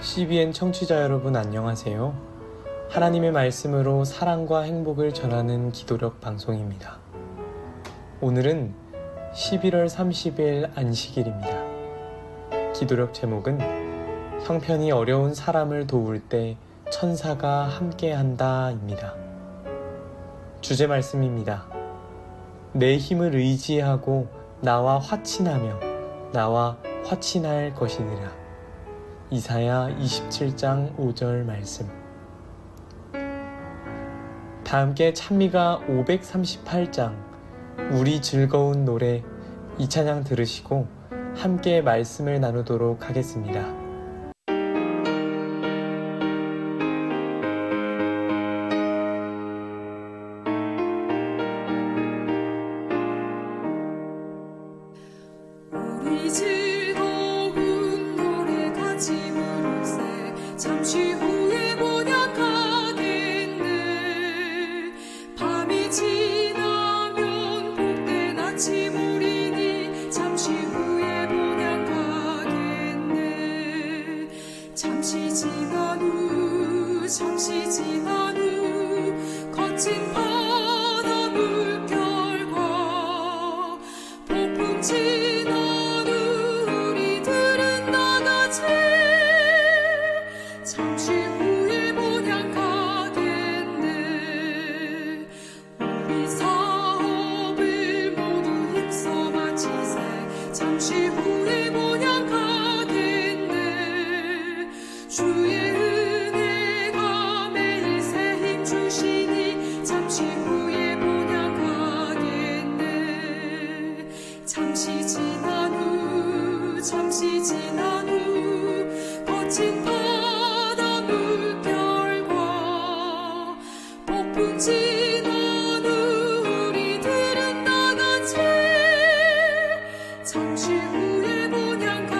CBN 청취자 여러분 안녕하세요. 하나님의 말씀으로 사랑과 행복을 전하는 기도력 방송입니다. 오늘은 11월 30일 안식일입니다. 기도력 제목은 형편이 어려운 사람을 도울 때 천사가 함께한다 입니다. 주제 말씀입니다. 내 힘을 의지하고 나와 화친하며 나와 화친할 것이니라. 이사야 27장 5절 말씀. 다 함께 찬미가 538장 우리 즐거운 노래 이 찬양 들으시고 함께 말씀을 나누도록 하겠습니다. 우리 즐거운 노래 같이 부르세 잠시 후에 번약하겠네. 밤이 지나면 복된 아침 우리니 잠시 후에 번약하겠네. 잠시 지난 후 거친 바다 물결과 폭풍 지난 후 우리들은 나가지 잠시 후에 번약하겠네. 우리 사업을 모두 힘써 마치세 잠시 후에 번약하겠네. 주의 은혜가 매일 새 힘 주시니 잠시 후에 번약하겠네. 잠시 지난 후 거친 바다 물결과 폭풍 지난 후 우리들은 나가지 잠시 후에 번약하겠네.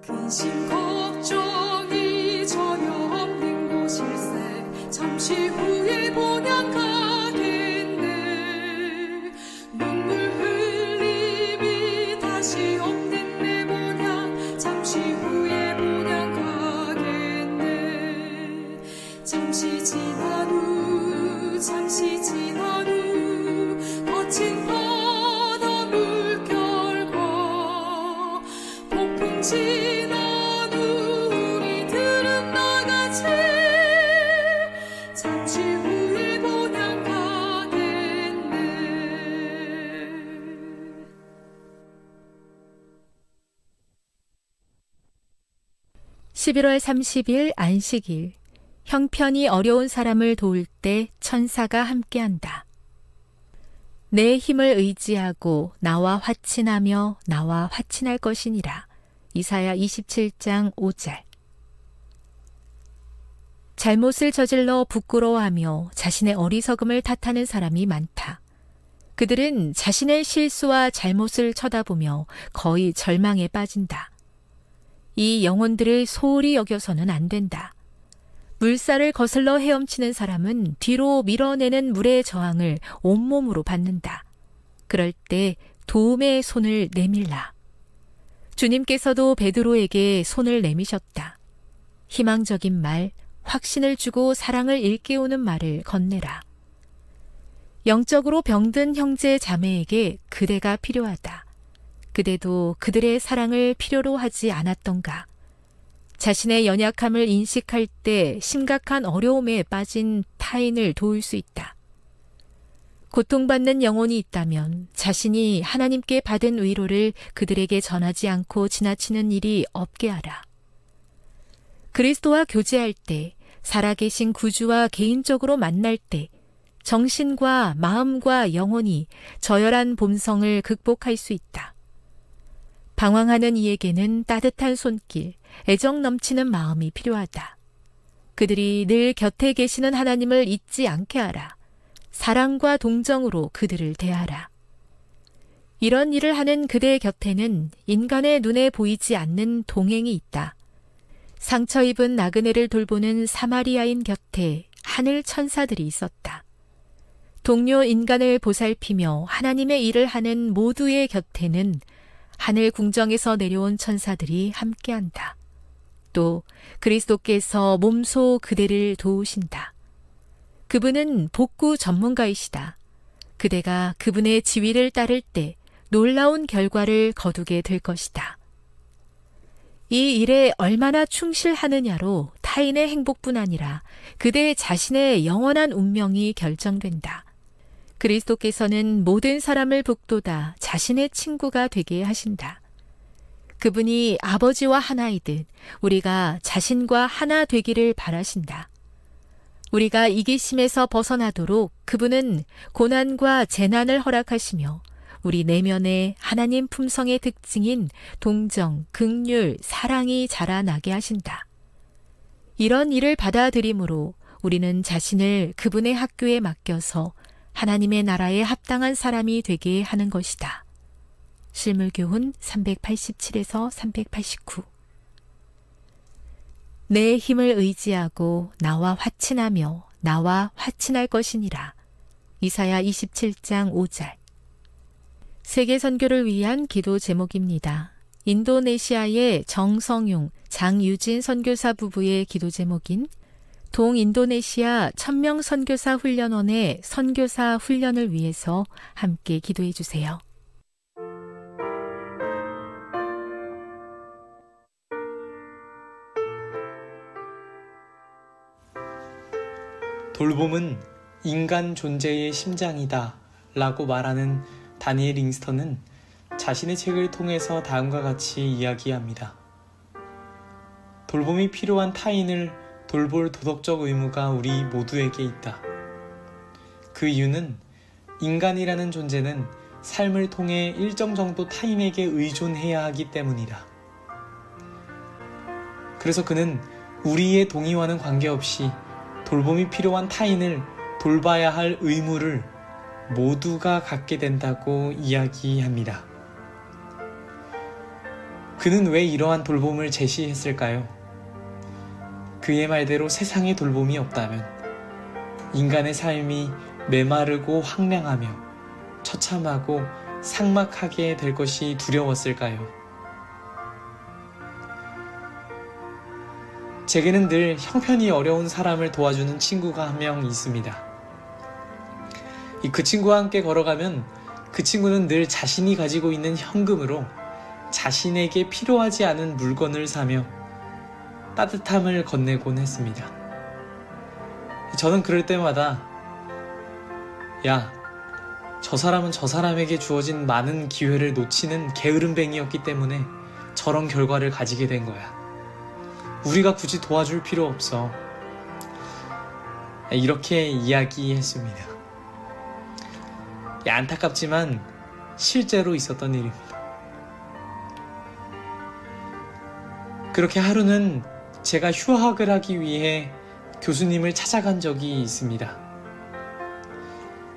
근심 걱정이 전혀 없는 곳일세 잠시 후에 번약하겠네. 눈물 흘림이 다시 없는 내 번약 잠시 후에 번약하겠네. 잠시 지난 후 거친 바다 물결과 폭풍 지난 후 우리들은 나가지 잠시 후에 번약하겠네. 11월 30일 안식일. 형편이 어려운 사람을 도울 때 천사가 함께한다. 내 힘을 의지하고 나와 화친하며 나와 화친할 것이니라. 이사야 27장 5절. 잘못을 저질러 부끄러워하며 자신의 어리석음을 탓하는 사람이 많다. 그들은 자신의 실수와 잘못을 쳐다보며 거의 절망에 빠진다. 이 영혼들을 소홀히 여겨서는 안 된다. 물살을 거슬러 헤엄치는 사람은 뒤로 밀어내는 물의 저항을 온몸으로 받는다. 그럴 때 도움의 손을 내밀라. 주님께서도 베드로에게 손을 내미셨다. 희망적인 말, 확신을 주고 사랑을 일깨우는 말을 건네라. 영적으로 병든 형제 자매에게 그대가 필요하다. 그대도 그들의 사랑을 필요로 하지 않았던가? 자신의 연약함을 인식할 때 심각한 어려움에 빠진 타인을 도울 수 있다. 고통받는 영혼이 있다면 자신이 하나님께 받은 위로를 그들에게 전하지 않고 지나치는 일이 없게 하라. 그리스도와 교제할 때, 살아계신 구주와 개인적으로 만날 때, 정신과 마음과 영혼이 저열한 본성을 극복할 수 있다. 방황하는 이에게는 따뜻한 손길, 애정 넘치는 마음이 필요하다. 그들이 늘 곁에 계시는 하나님을 잊지 않게 하라. 사랑과 동정으로 그들을 대하라. 이런 일을 하는 그대의 곁에는 인간의 눈에 보이지 않는 동행이 있다. 상처 입은 나그네를 돌보는 사마리아인 곁에 하늘 천사들이 있었다. 동료 인간을 보살피며 하나님의 일을 하는 모두의 곁에는 하늘 궁정에서 내려온 천사들이 함께한다. 또 그리스도께서 몸소 그대를 도우신다. 그분은 복구 전문가이시다. 그대가 그분의 지위를 따를 때 놀라운 결과를 거두게 될 것이다. 이 일에 얼마나 충실하느냐로 타인의 행복뿐 아니라 그대 자신의 영원한 운명이 결정된다. 그리스도께서는 모든 사람을 북돋아 자신의 친구가 되게 하신다. 그분이 아버지와 하나이듯 우리가 자신과 하나 되기를 바라신다. 우리가 이기심에서 벗어나도록 그분은 고난과 재난을 허락하시며 우리 내면에 하나님 품성의 특징인 동정, 긍휼, 사랑이 자라나게 하신다. 이런 일을 받아들임으로 우리는 자신을 그분의 학교에 맡겨서 하나님의 나라에 합당한 사람이 되게 하는 것이다. 실물교훈 387에서 389. 내 힘을 의지하고 나와 화친하며 나와 화친할 것이니라. 이사야 27장 5절. 세계 선교를 위한 기도 제목입니다. 인도네시아의 정성용, 장유진 선교사 부부의 기도 제목인 동인도네시아 1000명 선교사 훈련원의 선교사 훈련을 위해서 함께 기도해 주세요. 돌봄은 인간 존재의 심장이다 라고 말하는 다니엘 링스턴은 자신의 책을 통해서 다음과 같이 이야기합니다. 돌봄이 필요한 타인을 돌볼 도덕적 의무가 우리 모두에게 있다. 그 이유는 인간이라는 존재는 삶을 통해 일정 정도 타인에게 의존해야 하기 때문이다. 그래서 그는 우리의 동의와는 관계없이 돌봄이 필요한 타인을 돌봐야 할 의무를 모두가 갖게 된다고 이야기합니다. 그는 왜 이러한 돌봄을 제시했을까요? 그의 말대로 세상에 돌봄이 없다면 인간의 삶이 메마르고 황량하며 처참하고 삭막하게 될 것이 두려웠을까요? 제게는 늘 형편이 어려운 사람을 도와주는 친구가 한 명 있습니다. 그 친구와 함께 걸어가면 그 친구는 늘 자신이 가지고 있는 현금으로 자신에게 필요하지 않은 물건을 사며 따뜻함을 건네곤 했습니다. 저는 그럴 때마다 야, 저 사람은 저 사람에게 주어진 많은 기회를 놓치는 게으름뱅이였기 때문에 저런 결과를 가지게 된 거야. 우리가 굳이 도와줄 필요 없어. 이렇게 이야기했습니다. 안타깝지만 실제로 있었던 일입니다. 그렇게 하루는 제가 휴학을 하기 위해 교수님을 찾아간 적이 있습니다.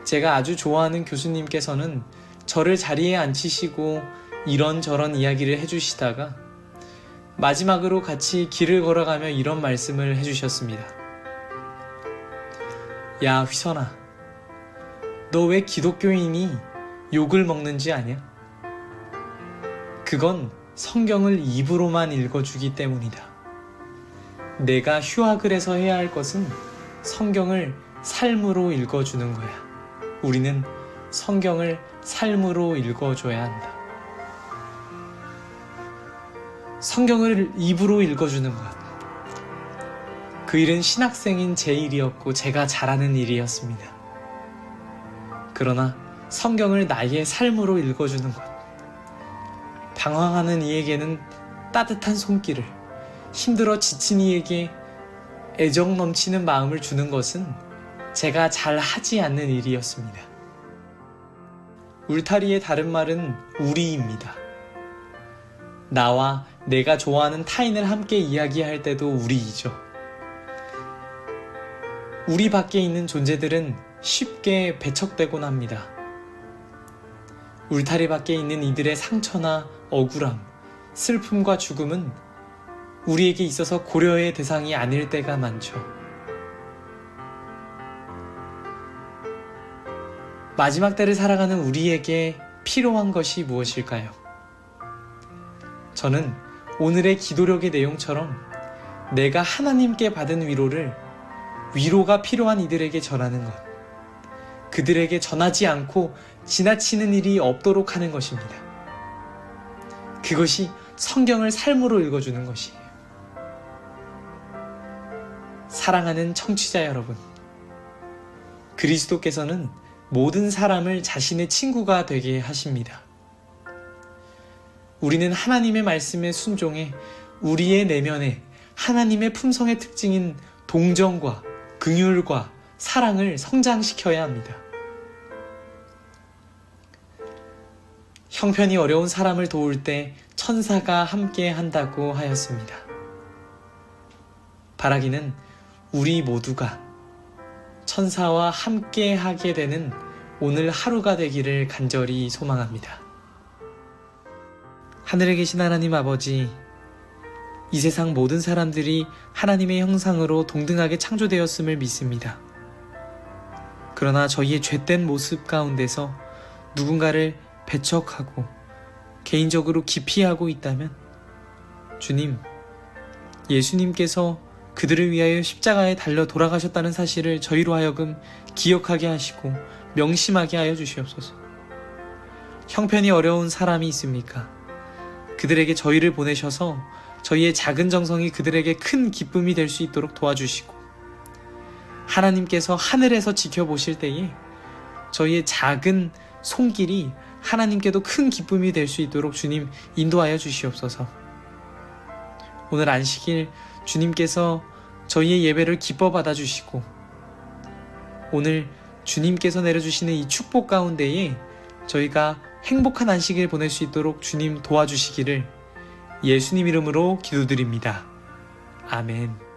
제가 아주 좋아하는 교수님께서는 저를 자리에 앉히시고 이런저런 이야기를 해주시다가 마지막으로 같이 길을 걸어가며 이런 말씀을 해주셨습니다. 야, 휘선아, 너 왜 기독교인이 욕을 먹는지 아냐? 그건 성경을 입으로만 읽어주기 때문이다. 내가 휴학을 해서 해야 할 것은 성경을 삶으로 읽어주는 거야. 우리는 성경을 삶으로 읽어줘야 한다. 성경을 입으로 읽어주는 것. 그 일은 신학생인 제 일이었고 제가 잘하는 일이었습니다. 그러나 성경을 나의 삶으로 읽어주는 것. 방황하는 이에게는 따뜻한 손길을, 힘들어 지친 이에게 애정 넘치는 마음을 주는 것은 제가 잘 하지 않는 일이었습니다. 울타리의 다른 말은 우리입니다. 나와 내가 좋아하는 타인을 함께 이야기할 때도 우리이죠. 우리 밖에 있는 존재들은 쉽게 배척되곤 합니다. 울타리 밖에 있는 이들의 상처나 억울함, 슬픔과 죽음은 우리에게 있어서 고려의 대상이 아닐 때가 많죠. 마지막 때를 살아가는 우리에게 필요한 것이 무엇일까요? 저는 오늘의 기도력의 내용처럼 내가 하나님께 받은 위로가 필요한 이들에게 전하는 것, 그들에게 전하지 않고 지나치는 일이 없도록 하는 것입니다. 그것이 성경을 삶으로 읽어주는 것이에요. 사랑하는 청취자 여러분, 그리스도께서는 모든 사람을 자신의 친구가 되게 하십니다. 우리는 하나님의 말씀에 순종해 우리의 내면에 하나님의 품성의 특징인 동정과 긍휼과 사랑을 성장시켜야 합니다. 형편이 어려운 사람을 도울 때 천사가 함께 한다고 하였습니다. 바라기는 우리 모두가 천사와 함께 하게 되는 오늘 하루가 되기를 간절히 소망합니다. 하늘에 계신 하나님 아버지, 이 세상 모든 사람들이 하나님의 형상으로 동등하게 창조되었음을 믿습니다. 그러나 저희의 죄된 모습 가운데서 누군가를 배척하고 개인적으로 기피하고 있다면 주님, 예수님께서 그들을 위하여 십자가에 달려 돌아가셨다는 사실을 저희로 하여금 기억하게 하시고 명심하게 하여 주시옵소서. 형편이 어려운 사람이 있습니까? 그들에게 저희를 보내셔서 저희의 작은 정성이 그들에게 큰 기쁨이 될 수 있도록 도와주시고, 하나님께서 하늘에서 지켜보실 때에 저희의 작은 손길이 하나님께도 큰 기쁨이 될 수 있도록 주님 인도하여 주시옵소서. 오늘 안식일 주님께서 저희의 예배를 기뻐 받아주시고, 오늘 주님께서 내려주시는 이 축복 가운데에 저희가 행복한 안식일 보낼 수 있도록 주님 도와주시기를 예수님 이름으로 기도드립니다. 아멘.